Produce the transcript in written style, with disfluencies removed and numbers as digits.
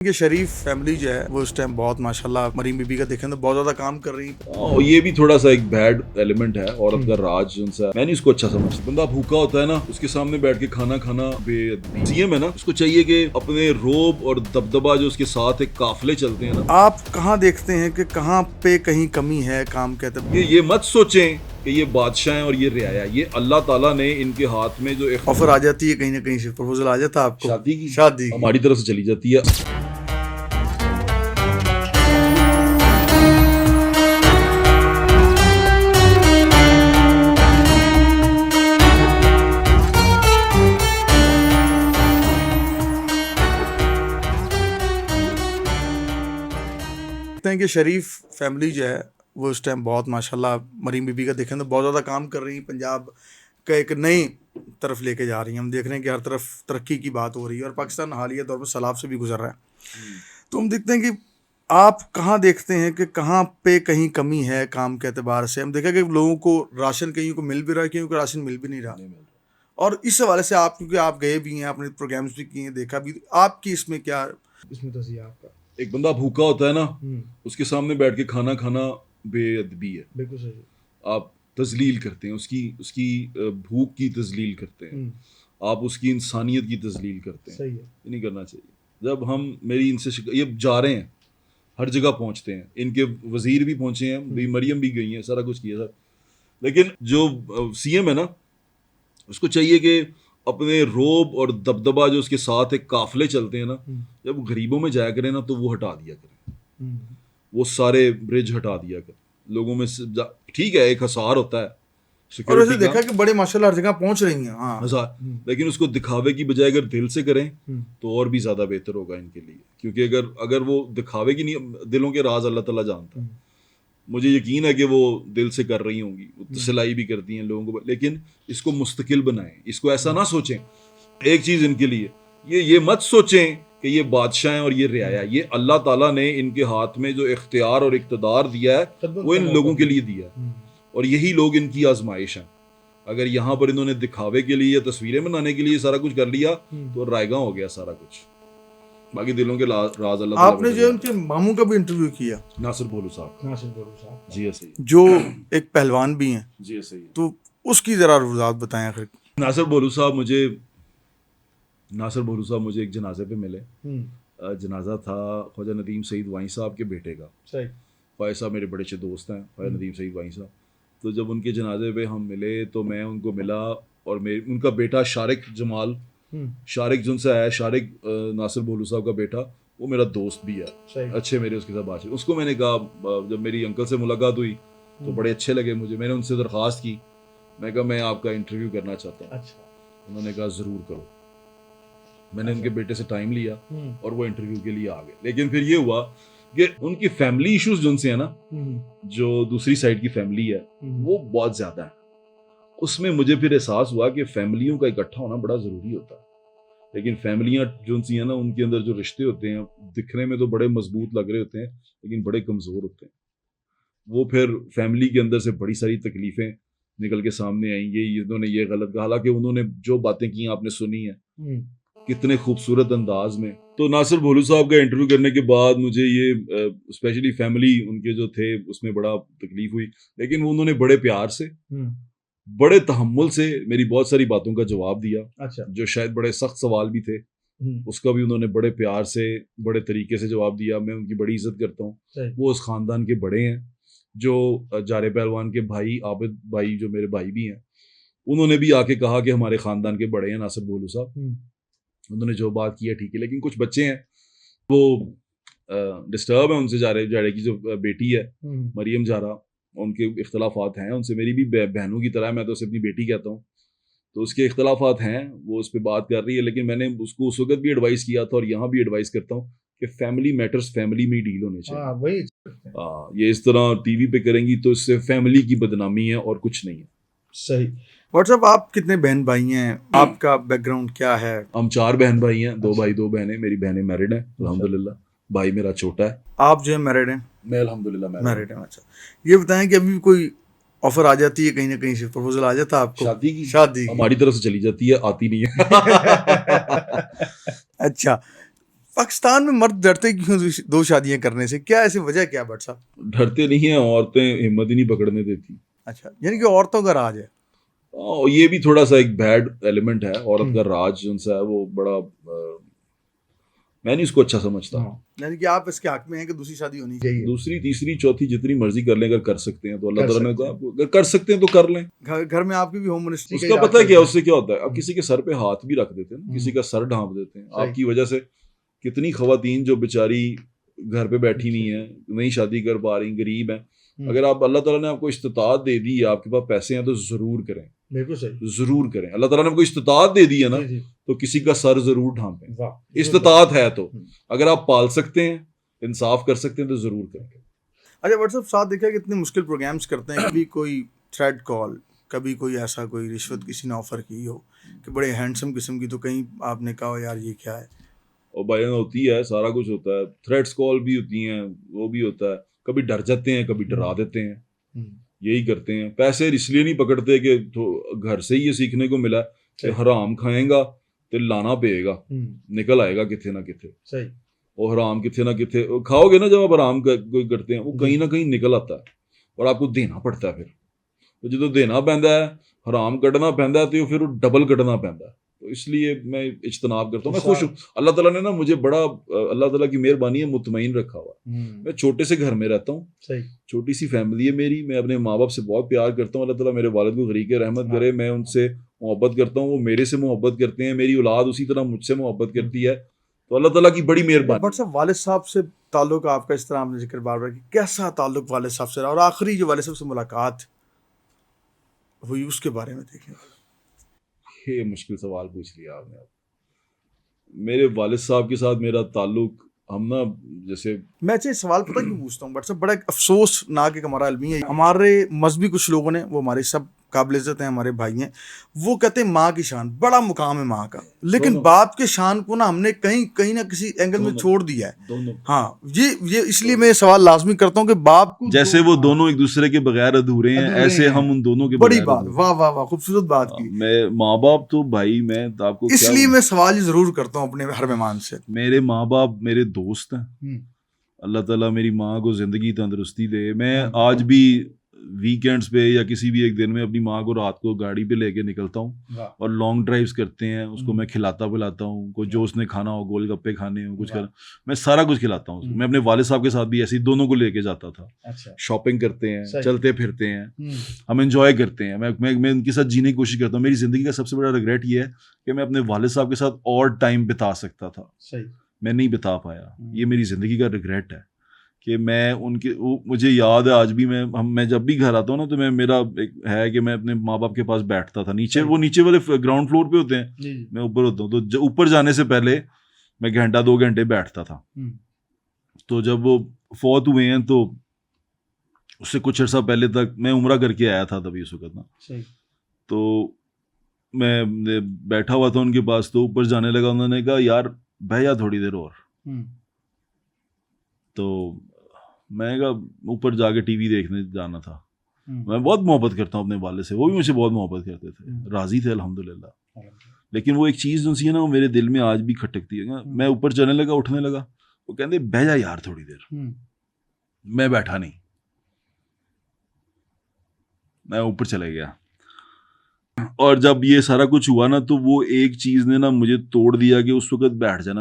یہ شریف فیملی جو ہے وہ اس ٹائم بہت ماشاءاللہ مریم بی بی کا دیکھیں تو بہت زیادہ کام کر رہی ہیں. یہ بھی تھوڑا سا ایک بیڈ ایلیمنٹ ہے عورت کا راج جو سا میں نہیں اس کو اچھا سمجھتا. بندہ بھوکا ہوتا ہے نا, اس کے سامنے بیٹھ کے کھانا بے ادبی. سی ایم ہے نا, اس کو چاہیے کہ اپنے روب اور دبدبا جو اس کے ساتھ ایک قافلے چلتے ہیں نا, آپ کہاں دیکھتے ہیں کہ کہاں پہ کہیں کمی ہے کام کے اعتبار. یہ مت سوچیں کہ یہ بادشاہ ہیں اور یہ رعایا. یہ اللہ تعالیٰ نے ان کے ہاتھ میں جو ایک آفر آ جاتی ہے کہیں نہ کہیں سے, پروپوزل آ جاتا ہے آپ کو شادی کی شادی ہماری طرف سے چلی جاتی ہے. ہیں کہ شریف فیملی جو ہے وہ اس ٹائم بہت ماشاءاللہ مریم بی بی کا دیکھیں تو بہت زیادہ کام کر رہی ہیں, پنجاب کا ایک نئی طرف لے کے جا رہی ہیں. ہم دیکھ رہے ہیں کہ ہر طرف ترقی کی بات ہو رہی ہے اور پاکستان حالیہ طور پر سیلاب سے بھی گزر رہا ہے. تو ہم دیکھتے ہیں کہ آپ کہاں دیکھتے ہیں کہ کہاں پہ کہیں کمی ہے کام کے اعتبار سے. ہم دیکھیں کہ لوگوں کو راشن کہیں کو مل بھی رہا ہے, کہیں کو راشن مل بھی نہیں رہا. اور اس حوالے سے آپ کیونکہ آپ گئے بھی ہیں, آپ نے پروگرامز بھی کیے ہیں, دیکھا بھی, آپ کی اس میں کیا اس میں توجہ آپ کا. ایک بندہ بھوکا ہوتا ہے نا, اس کے سامنے بیٹھ کے کھانا بے ادبی ہے. بالکل صحیح. آپ تذلیل کرتے ہیں اس کی بھوک کی تذلیل کرتے ہیں, آپ اس کی انسانیت کی تذلیل کرتے ہیں. صحیح ہے, یہ نہیں کرنا چاہیے. جب ہم میری ان سے یہ جا رہے ہیں, ہر جگہ پہنچتے ہیں, ان کے وزیر بھی پہنچے ہیں, مریم بھی گئی ہیں, سارا کچھ کیا سر. لیکن جو سی ایم ہے نا, اس کو چاہیے کہ اپنے روب اور دبدبا جو اس کے ساتھ ایک قافلے چلتے ہیں نا, جب غریبوں میں جایا کریں نا تو وہ ہٹا دیا کریں. وہ سارے برج ہٹا دیا کریں لوگوں میں. ٹھیک ہے ایک حصار ہوتا ہے, اور ویسے دیکھا کہ بڑے ماشاءاللہ ہر جگہ پہنچ رہی ہیں. ہاں لیکن اس کو دکھاوے کی بجائے اگر دل سے کریں تو اور بھی زیادہ بہتر ہوگا ان کے لیے. کیونکہ اگر وہ دکھاوے کی نہیں, دلوں کے راز اللہ تعالیٰ جانتا ہے. مجھے یقین ہے کہ وہ دل سے کر رہی ہوں گی, تسلائی بھی کرتی ہیں لوگوں کو, لیکن اس کو مستقل بنائیں. اس کو ایسا نہ سوچیں. ایک چیز ان کے لیے یہ مت سوچیں کہ یہ بادشاہ ہیں اور یہ رعایا. یہ اللہ تعالیٰ نے ان کے ہاتھ میں جو اختیار اور اقتدار دیا ہے وہ ان لوگوں کے لیے دیا ہے, اور یہی لوگ ان کی آزمائش ہیں. اگر یہاں پر انہوں نے دکھاوے کے لیے یا تصویریں بنانے کے لیے سارا کچھ کر لیا تو رائگاں ہو گیا سارا کچھ. باقی دلوں کے راز اللہ. آپ نے جو ان کے ماموں کا بھی انٹرویو کیا, ناصر بھولو صاحب, جی ایسے ہی, جو ایک پہلوان بھی ہیں, جی ایسے ہی, تو اس کی ذرا وضاحت بتائیں. آخر ناصر بھولو صاحب مجھے ایک جنازے پہ ملے. جنازہ تھا خواجہ ندیم سعید وائیں صاحب کے بیٹے کا. خواجہ صاحب میرے بڑے اچھے دوست ہیں, خواجہ ندیم سعید وائیں صاحب. تو جب ان کے جنازے پہ ہم ملے تو میں ان کو ملا, اور ان کا بیٹا شارق جمال, شارق جن سے آیا, شارق ناصر بھولو صاحب کا بیٹا, وہ میرا دوست بھی ہے, اچھے میرے اس کے ساتھ بات. اس کو میں نے کہا جب میری انکل سے ملاقات ہوئی تو بڑے اچھے لگے مجھے. میں نے ان سے درخواست کی, میں کہا میں آپ کا انٹرویو کرنا چاہتا ہوں. انہوں نے کہا ضرور کرو. میں نے ان کے بیٹے سے ٹائم لیا اور وہ انٹرویو کے لیے آ گئے. لیکن پھر یہ ہوا کہ ان کی فیملی ایشوز جن سے ہیں نا, جو دوسری سائڈ کی فیملی ہے وہ بہت زیادہ ہے. اس میں مجھے پھر احساس ہوا کہ فیملیوں کا اکٹھا ہونا بڑا ضروری ہوتا ہے. لیکن فیملیاں جو سی ہیں نا, ان کے اندر جو رشتے ہوتے ہیں دکھنے میں تو بڑے مضبوط لگ رہے ہوتے ہیں لیکن بڑے کمزور ہوتے ہیں. وہ پھر فیملی کے اندر سے بڑی ساری تکلیفیں نکل کے سامنے آئیں گی. انہوں نے یہ غلط کہا, حالانکہ انہوں نے جو باتیں کی آپ نے سنی ہیں کتنے خوبصورت انداز میں. تو ناصر بھولو صاحب کا انٹرویو کرنے کے بعد مجھے یہ اسپیشلی فیملی ان کے جو تھے اس میں بڑا تکلیف ہوئی. لیکن انہوں نے بڑے پیار سے, بڑے تحمل سے میری بہت ساری باتوں کا جواب دیا. جو شاید بڑے سخت سوال بھی تھے, اس کا بھی انہوں نے بڑے پیار سے بڑے طریقے سے جواب دیا. میں ان کی بڑی عزت کرتا ہوں. وہ اس خاندان کے بڑے ہیں. جو جارے پہلوان کے بھائی عابد بھائی جو میرے بھائی بھی ہیں, انہوں نے بھی آ کے کہا کہ ہمارے خاندان کے بڑے ہیں ناصر بھولو صاحب. انہوں نے جو بات کی ہے ٹھیک ہے. لیکن کچھ بچے ہیں وہ ڈسٹرب ہیں ان سے. جارے کی جو بیٹی ہے مریم جارا, ان کے اختلافات ہیں ان سے. میری بھی بہنوں کی طرح ہے, میں تو اسے اپنی بیٹی کہتا ہوں. تو اس کے اختلافات ہیں, وہ اس پہ بات کر رہی ہے. لیکن میں نے اس کو اس وقت بھی ایڈوائز کیا تھا اور یہاں بھی ایڈوائز کرتا ہوں کہ فیملی میٹرز فیملی میں ہی ڈیل ہونے چاہیے. یہ اس طرح ٹی وی پہ کریں گی تو اس سے فیملی کی بدنامی ہے اور کچھ نہیں ہے. صحیح. واٹس ایپ آپ کتنے بہن بھائی ہیں, آپ کا بیک گراؤنڈ کیا ہے؟ ہم 4 بہن بھائی ہیں, 2 بھائی 2 بہنیں. میری بہنیں میرڈ ہیں الحمدللہ. بھائی میرا چھوٹا ہے. آپ جو ہے میرڈ ہیں؟ میں الحمدللہ میرڈ ہیں. اچھا, یہ بتائیں کہ ابھی کوئی آفر آ جاتی ہے کہیں نہ کہیں سے, پروپوزل آ جاتا ہے آپ کو شادی ہماری طرف سے چلی جاتی ہے, آتی نہیں ہے. اچھا, پاکستان میں مرد ڈرتے کیوں دو شادیاں کرنے سے؟ کیا ایسی وجہ کیا بٹ صاحب؟ ڈرتے نہیں ہیں، عورتیں ہمت ہی نہیں پکڑنے دیتی. اچھا، یعنی کہ عورتوں کا راج ہے. یہ بھی تھوڑا سا ایک بیڈ ایلیمنٹ ہے. عورت کا راج جو ہے وہ بڑا میں نہیں اس کو اچھا سمجھتا. یعنی کہ آپ اس کے حق میں ہیں کہ دوسری شادی ہونی چاہیے. دوسری تیسری چوتھی جتنی مرضی کر لیں، اگر کر سکتے ہیں تو اللہ تعالیٰ نے کہا اگر کر سکتے ہیں تو کر لیں. گھر میں آپ کی بھی ہوم منسٹری اس کا پتہ ہے کیا اس سے کیا ہوتا ہے؟ آپ کسی کے سر پہ ہاتھ بھی رکھ دیتے ہیں، کسی کا سر ڈھانپ دیتے ہیں. آپ کی وجہ سے کتنی خواتین جو بیچاری گھر پہ بیٹھی ہوئی ہیں، نہیں شادی کر پا رہی، غریب ہیں. اگر آپ اللہ تعالیٰ نے آپ کو استطاعت دے دی ہے، آپ کے پاس پیسے ہیں تو ضرور کریں. بالکل صحیح، ضرور کریں. اللہ تعالیٰ نے آپ کو استطاعت دے دی ہے نا، تو کسی کا سر ضرور ڈھانپیں. استطاعت ہے تو اگر آپ پال سکتے ہیں، انصاف کر سکتے ہیں تو ضرور کریں. اچھا واٹس ایپ ساتھ دیکھا کہ اتنے مشکل پروگرامس کرتے ہیں، کبھی کوئی تھریڈ کال، کبھی کوئی ایسا کوئی رشوت کسی نے آفر کی ہو کہ بڑے ہینڈسم قسم کی، تو کہیں آپ نے کہا یار یہ کیا ہے؟ اور بیان ہوتی ہے، سارا کچھ ہوتا ہے. تھریٹس کال بھی ہوتی ہیں، وہ بھی ہوتا ہے. کبھی ڈر جاتے ہیں، کبھی ڈرا دیتے ہیں. یہی کرتے ہیں. پیسے اس لیے نہیں پکڑتے کہ گھر سے ہی یہ سیکھنے کو ملا کہ حرام کھائیں گا تو لانا پے گا، نکل آئے گا کتنے نہ کتنے. اور حرام کتنے نہ کتنے کھاؤ گے نا، جب آپ حرام کوئی کرتے ہیں وہ کہیں نہ کہیں نکل آتا ہے اور آپ کو دینا پڑتا ہے. پھر جدو دینا پہنتا ہے، حرام کٹنا پہنتا ہے، تو پھر وہ ڈبل کٹنا پہنتا ہے. تو اس لیے میں اجتناب کرتا ہوں. میں خوش ہوں، اللہ تعالیٰ نے نا مجھے بڑا، اللہ تعالیٰ کی مہربانی ہے، مطمئن رکھا ہوا ہے. میں چھوٹے سے گھر میں رہتا ہوں، چھوٹی سی فیملی ہے میری. میں اپنے ماں باپ سے بہت پیار کرتا ہوں. اللہ تعالیٰ میرے والد کو غریق رحمت کرے. میں ان سے محبت کرتا ہوں، وہ میرے سے محبت کرتے ہیں. میری اولاد اسی طرح مجھ سے محبت کرتی ہے. تو اللہ تعالیٰ کی بڑی مہربانی. بٹ صاحب والد صاحب سے تعلق آپ کا، اس طرح آپ نے ذکر بار بار کہ کیسا تعلق والد صاحب سے رہا، اور آخری جو والد صاحب سے ملاقات ہوئی اس کے بارے میں دیکھیں. یہ مشکل سوال پوچھ لیا آپ نے. میرے والد صاحب کے ساتھ میرا تعلق، ہم نا جیسے، میں اچھا سوال پتہ کیوں پوچھتا ہوں بٹ صاحب، بڑا افسوسناک ایک ہمارا المیہ ہے. ہمارے مذہبی کچھ لوگوں نے، وہ ہمارے سب قابل عزت ہیں، ہمارے بھائی ہیں، وہ کہتے ہیں ماں کی شان، بڑا مقام ہے ماں کا، لیکن باپ کے شان کو نا ہم نے کہیں نہ کسی اینگل میں چھوڑ دیا ہے. ہاں یہ اس لیے میں سوال لازمی کرتا ہوں کہ باپ کو، جیسے وہ دونوں ایک دوسرے کے بغیر ادھورے ہیں، ایسے ہم ان دونوں کے بغیر. بڑی بات، واہ واہ واہ، خوبصورت بات کی. میں ماں باپ تو بھائی، میں آپ کو اس لیے میں سوال ہی ضرور کرتا ہوں اپنے ہر مہمان سے. میرے ماں باپ میرے دوست ہیں. اللہ تعالیٰ میری ماں کو زندگی تندرستی دے. میں آج بھی ویکینڈز پہ یا کسی بھی ایک دن میں اپنی ماں کو رات کو گاڑی پہ لے کے نکلتا ہوں اور لانگ ڈرائیوز کرتے ہیں. اس کو میں کھلاتا پلاتا ہوں، کوئی جو اس نے کھانا ہو، گول گپے کھانے ہو، کچھ کرنا، میں سارا کچھ کھلاتا ہوں. میں اپنے والد صاحب کے ساتھ بھی ایسے دونوں کو لے کے جاتا تھا. شاپنگ کرتے ہیں، چلتے پھرتے ہیں، ہم انجوائے کرتے ہیں. میں ان کے ساتھ جینے کی کوشش کرتا ہوں. میری زندگی کا سب سے بڑا ریگریٹ یہ ہے کہ میں اپنے والد صاحب کے ساتھ اور ٹائم بتا سکتا تھا، میں نہیں بتا پایا. یہ میری زندگی کا ریگریٹ ہے کہ میں ان کے، مجھے یاد ہے آج بھی، میں جب بھی گھر آتا ہوں نا تو میرا ایک ہے کہ میں اپنے ماں باپ کے پاس بیٹھتا تھا. وہ نیچے والے گراؤنڈ فلور پہ ہوتے ہیں، میں اوپر ہوتا ہوں. تو اوپر جانے سے پہلے میں گھنٹہ 2 گھنٹے بیٹھتا تھا. تو جب وہ فوت ہوئے ہیں تو اس سے کچھ عرصہ پہلے تک میں عمرہ کر کے آیا تھا تبھی اس وقت نا. تو میں بیٹھا ہوا تھا ان کے پاس، تو اوپر جانے لگا. انہوں نے کہا یار بہ جا تھوڑی دیر اور. تو میں کہا اوپر جا کے ٹی وی دیکھنے جانا تھا. میں بہت محبت کرتا ہوں اپنے والد سے، وہ بھی مجھ سے بہت محبت کرتے تھے، راضی تھے الحمدللہ. لیکن وہ ایک چیز جو سی ہے نا، وہ میرے دل میں آج بھی کھٹکتی ہے. میں اوپر چلنے لگا، اٹھنے لگا، وہ کہتے بہ جا یار تھوڑی دیر. میں بیٹھا نہیں، میں اوپر چلے گیا. اور جب یہ سارا کچھ ہوا نا، تو وہ ایک چیز نے نا مجھے توڑ دیا کہ اس وقت بیٹھ جانا